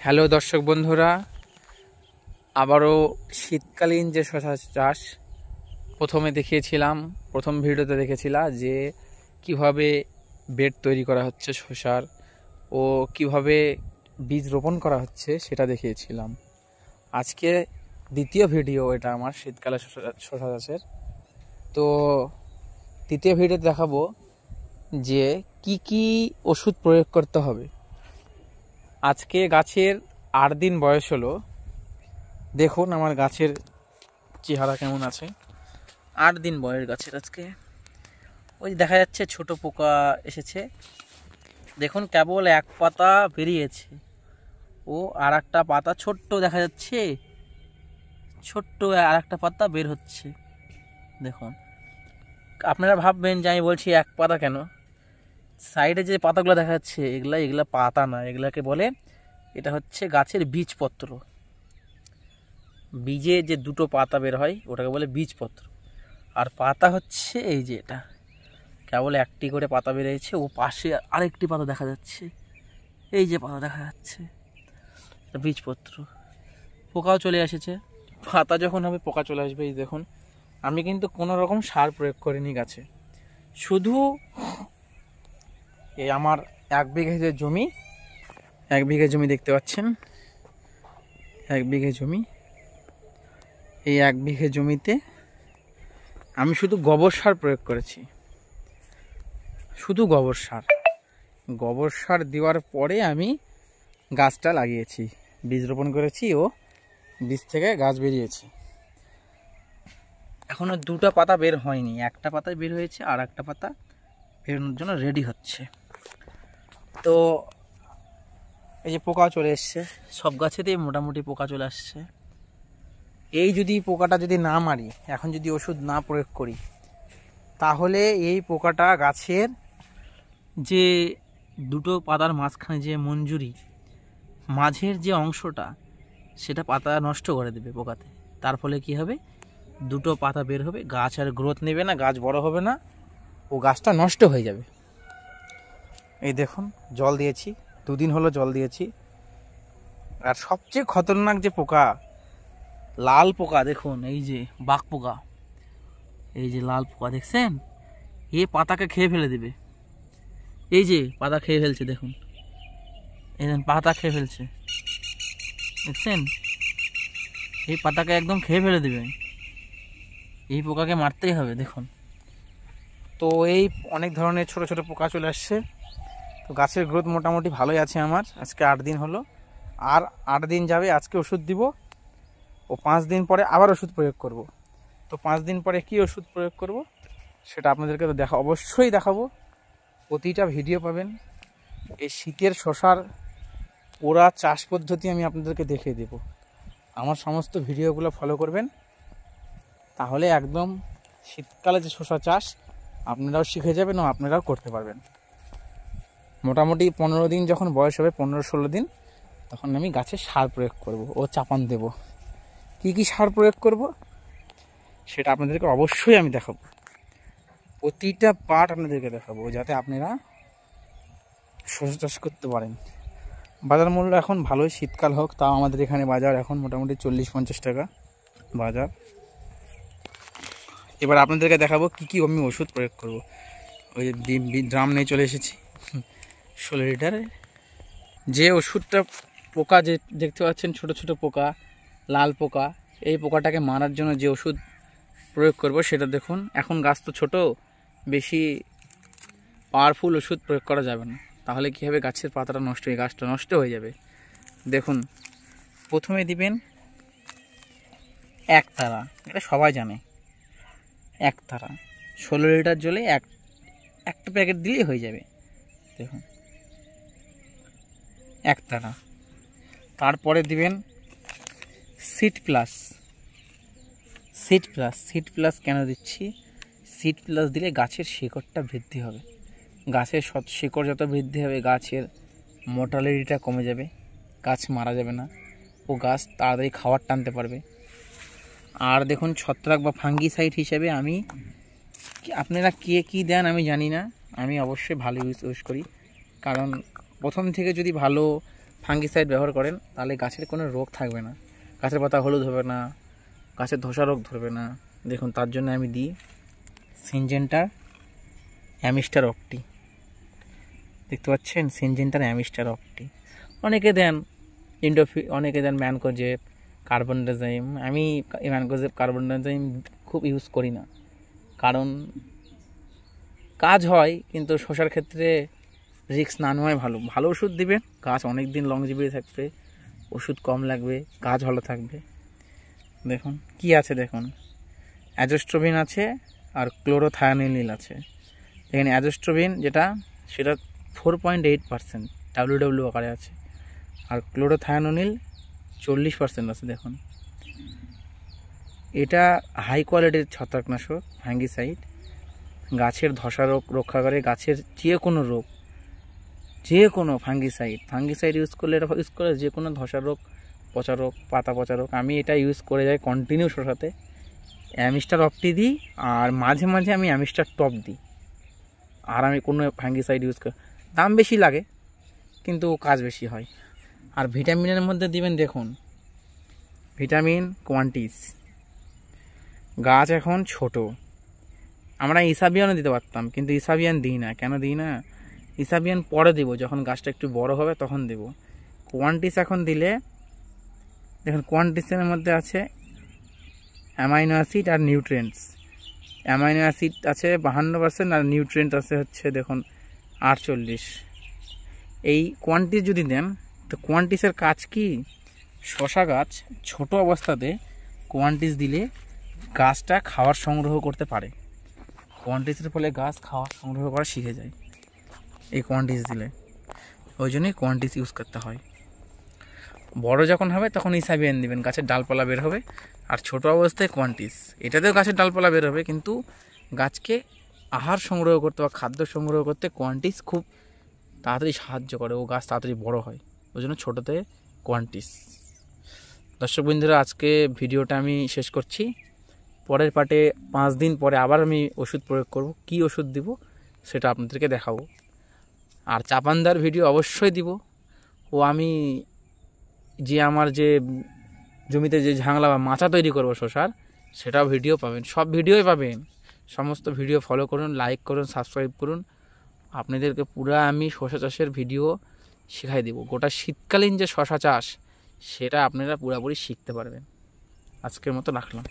Hello দর্শক বন্ধুরা, আবারও শীতকালীন যে শশা চাষ প্রথম ভিডিওতে দেখেছিলাম যে কিভাবে বেড তৈরি করা হচ্ছে শশার ও কিভাবে বীজ রোপণ করা হচ্ছে সেটা দেখিয়েছিলাম। আজকে দ্বিতীয় ভিডিও এটা আমার শীতকালে শশা চাষের। তো দ্বিতীয় ভিডিওতে দেখাবো যে কি কি ওষুধ প্রয়োগ করতে হবে। আজকে গাছের 8 দিন বয়স হলো। দেখুন আমার গাছের চেহারা কেমন আছে। 8 দিন বয়স গাছের আজকে। ওই দেখা যাচ্ছে ছোট পোকা এসেছে, দেখুন কেবল এক পাতা বেরিয়েছে ও আর একটা পাতা ছোট্ট দেখা যাচ্ছে, ছোট্ট আর একটা পাতা বের হচ্ছে। দেখুন, আপনারা ভাববেন যে আমি বলছি এক পাতা কেন, সাইডে যে পাতাগুলো দেখা যাচ্ছে এগুলা পাতা না, এগুলাকে বলে, এটা হচ্ছে গাছের বীজপত্র। বীজে যে দুটো পাতা বের হয় ওটাকে বলে বীজপত্র। আর পাতা হচ্ছে এই যে এটা, কেবল একটি করে পাতা বেরিয়েছে, ও পাশে আরেকটি পাতা দেখা যাচ্ছে, এই যে পাতা দেখা যাচ্ছে, বীজপত্র। পোকাও চলে এসেছে, পাতা যখন হবে পোকা চলে আসবে। এই দেখুন, আমি কিন্তু কোনো রকম সার প্রয়োগ করিনি গাছে, শুধু এই আমার 1 বিঘে যে জমি, 1 বিঘে জমি দেখতে পাচ্ছেন, 1 বিঘে জমি। এই 1 বিঘে জমিতে আমি শুধু গোবর সার প্রয়োগ করেছি, শুধু গোবর সার দেওয়ার পরে আমি গাছটা লাগিয়েছি, বীজ রোপণ করেছি ও বীজ থেকে গাছ বেরিয়েছে। এখনো দুটো পাতা বের হয়নি, একটা পাতায় বের হয়েছে আর একটা পাতা বেরোনোর জন্য রেডি হচ্ছে। তো এই যে পোকা চলে এসছে, সব গাছেতেই মোটামুটি পোকা চলে আসছে। এই যদি পোকাটা যদি না মারি, এখন যদি ওষুধ না প্রয়োগ করি, তাহলে এই পোকাটা গাছের যে দুটো পাতার মাঝখানে যে মঞ্জুরি মাঝের যে অংশটা, সেটা পাতা নষ্ট করে দেবে পোকাতে। তার ফলে কি হবে, দুটো পাতা বের হবে, গাছ আর গ্রোথ নেবে না, গাছ বড় হবে না, ও গাছটা নষ্ট হয়ে যাবে। এই দেখুন, জল দিয়েছি, 2 দিন হলো জল দিয়েছি। আর সবচেয়ে খতরনাক যে পোকা, লাল পোকা, দেখুন এই যে বাঘ পোকা, এই যে লাল পোকা দেখছেন, এ পাতাকে খেয়ে ফেলে দেবে। এই যে পাতা খেয়ে ফেলছে, দেখুন এই পাতা খেয়ে ফেলছে, দেখছেন, এই পাতাকে একদম খেয়ে ফেলে দেবে। এই পোকাকে মারতেই হবে। দেখুন, তো এই অনেক ধরনের ছোট ছোট পোকা চলে আসছে। তো গাছের গ্রোথ মোটামুটি ভালোই আছে আমার। আজকে 8 দিন হলো, আর 8 দিন যাবে, আজকে ওষুধ দিব ও 5 দিন পরে আবার ওষুধ প্রয়োগ করব। তো 5 দিন পরে কি ওষুধ প্রয়োগ করব সেটা আপনাদেরকে তো অবশ্যই দেখাবো, প্রতিটা ভিডিও পাবেন। এই শীতের শশার পুরা চাষ পদ্ধতি আমি আপনাদেরকে দেখিয়ে দেব। আমার সমস্ত ভিডিওগুলো ফলো করবেন, তাহলে একদম শীতকালে যে শশা চাষ আপনারাও শিখে যাবেন ও আপনারাও করতে পারবেন। মোটামুটি 15 দিন যখন বয়স হবে, 15-16 দিন, তখন আমি গাছে সার প্রয়োগ করব ও চাপান দেব। কি কি সার প্রয়োগ করব সেটা আপনাদেরকে অবশ্যই আমি দেখাবো, প্রতিটা পার্ট আপনাদেরকে দেখাবো, যাতে আপনারা শস্য চাষ করতে পারেন। বাজার মূল্য এখন ভালোই, শীতকাল হোক, তাও আমাদের এখানে বাজার এখন মোটামুটি 40-50 টাকা বাজার। এবার আপনাদেরকে দেখাবো কি কি আমি ওষুধ প্রয়োগ করব। ওই ড্রাম নিয়ে চলে এসেছি 16 লিটারের। যে ওষুধটা পোকা যে দেখতে পাচ্ছেন, ছোট ছোট পোকা, লাল পোকা, এই পোকাটাকে মারার জন্য যে ওষুধ প্রয়োগ করব সেটা দেখুন। এখন গাছ তো ছোট, বেশি পাওয়ারফুল ওষুধ প্রয়োগ করা যাবে না, তাহলে কী হবে, গাছের পাতাটা নষ্ট হয়ে গাছটা নষ্ট হয়ে যাবে। দেখুন, প্রথমে দিবেন একতারা, এটা সবাই জানে, একতারা 16 লিটার জলে একটা প্যাকেট দিলেই হয়ে যাবে। দেখুন, একতারা। তারপরে দিবেন সিড প্লাস। সিড প্লাস কেন দিচ্ছি, সিড প্লাস দিলে গাছের শিকড়টা বৃদ্ধি হবে, গাছের শিকড় যত বৃদ্ধি হবে গাছের মোর্টালিটিটা কমে যাবে, গাছ মারা যাবে না, ও গাছ তাড়াতাড়ি খাবার টানতে পারবে। আর দেখুন, ছত্রাক বা ফাঙ্গিসাইড হিসেবে আমি, আপনারা কে কী দেন আমি জানি না, আমি অবশ্যই ভালো ইউজ করি, কারণ প্রথম থেকে যদি ভালো ফাঙ্গিসাইড ব্যবহার করেন তাহলে গাছের কোনো রোগ থাকবে না, গাছের পাতা হলুদ হবে না, গাছের ধসা রোগ ধরবে না। দেখুন তার জন্য আমি দিই সিনজেন্টার অ্যামিস্টার অক্টি, দেখতে পাচ্ছেন সিনজেন্টার অ্যামিস্টার অক্টি। অনেকে দেন অনেকে দেন ম্যানকোজেব, কার্বনডাজিম। আমি ম্যানকোজেব কার্বনডাজিম খুব ইউজ করি না, কারণ কাজ হয় কিন্তু শসার ক্ষেত্রে রিস্ক না নেওয়াই ভালো। ভালো ওষুধ দিবেন, গাছ অনেক দিন লংজিভিটি থাকবে, ওষুধ কম লাগবে, গাছ ভালো থাকবে। দেখুন কি আছে, দেখুন অ্যাজোস্ট্রোবিন আছে আর ক্লোরোথায়ানিল আছে। এখানে অ্যাজোস্ট্রোবিন যেটা সেটা 4.8% WW আকারে আছে, আর ক্লোরোথায়ানিল 40% আছে। দেখুন এটা হাই কোয়ালিটির ছত্রাকনাশক ফাঙ্গিসাইড, গাছের ধসা রোগ রক্ষা করে, গাছের যে কোনো রোগ, যে কোনো ফাঙ্গিসাইড ইউজ করলে, এটা ইউজ করে যে কোনো ধসা রোগ, পচা রোগ, পাতা পচা রোগ। আমি এটা ইউজ করে যাই কন্টিনিউ শসাতে। অ্যামিস্টার অপটি দিই আর মাঝে মাঝে আমি অ্যামিস্টার টপ দিই, আর আমি কোনো ফাঙ্গিসাইড ইউজ করি। দাম বেশি লাগে কিন্তু কাজ বেশি হয়। আর ভিটামিনের মধ্যে দিবেন, দেখুন ভিটামিন কোয়ান্টিস। গাছ এখন ছোট, আমরা ইসাবিয়ানও দিতে পারতাম কিন্তু ইসাবিয়ান দিই না। কেন দিই না? ইসাবিয়ান পরে দেব, যখন গাছটা একটু বড় হবে তখন দেব। কোয়ান্টিস এখন দিলে, দেখুন কোয়ান্টিসের মধ্যে আছে অ্যামাইনো অ্যাসিড আর নিউট্রিয়েন্টস। অ্যামাইনো অ্যাসিড আছে 52% আর নিউট্রিয়েন্ট আছে হচ্ছে দেখুন 48। এই কোয়ান্টিস যদি দেন তো কোয়ান্টিসের কাজ কি, শশা গাছ ছোট অবস্থাতে কোয়ান্টিস দিলে গাছটা খাবার সংগ্রহ করতে পারে। কোয়ান্টিসের ফলে গাছ খাওয়া সংগ্রহ করা শিখে যায় এই কোয়ান্টিস দিলে, ওই জন্যই কোয়ান্টিস ইউজ করতে হয়। বড় যখন হবে তখন ইসাবিয়ান দিবেন, গাছের ডালপালা বের হবে। আর ছোট অবস্থায় কোয়ান্টিস, এটাতেও গাছের ডালপালা বের হবে কিন্তু গাছকে আহার সংগ্রহ করতে বা খাদ্য সংগ্রহ করতে কোয়ান্টিস খুব তাড়াতাড়ি সাহায্য করে, ও গাছ তাড়াতাড়ি বড় হয়, ওই জন্য ছোটোতে কোয়ান্টিস। দর্শক বন্ধুরা, আজকে ভিডিওটা আমি শেষ করছি। পরের পার্টে 5 দিন পরে আবার আমি ওষুধ প্রয়োগ করব, কি ওষুধ দিব সেটা আপনাদেরকে দেখাবো। আর চাপান্দার ভিডিও অবশ্যই দিব। ও আমি যে আমার যে জমিতে যে ঝাংলা বা মাচা তৈরি করব শসার, সেটাও ভিডিও পাবেন, সব ভিডিওই পাবেন। সমস্ত ভিডিও ফলো করুন, লাইক করুন, সাবস্ক্রাইব করুন। আপনাদেরকে পুরো আমি শসা চাষের ভিডিও শেখাই দেব। গোটা শীতকালীন যে শসা চাষ সেটা আপনারা পুরোপুরি শিখতে পারবেন। আজকের মতো রাখলাম।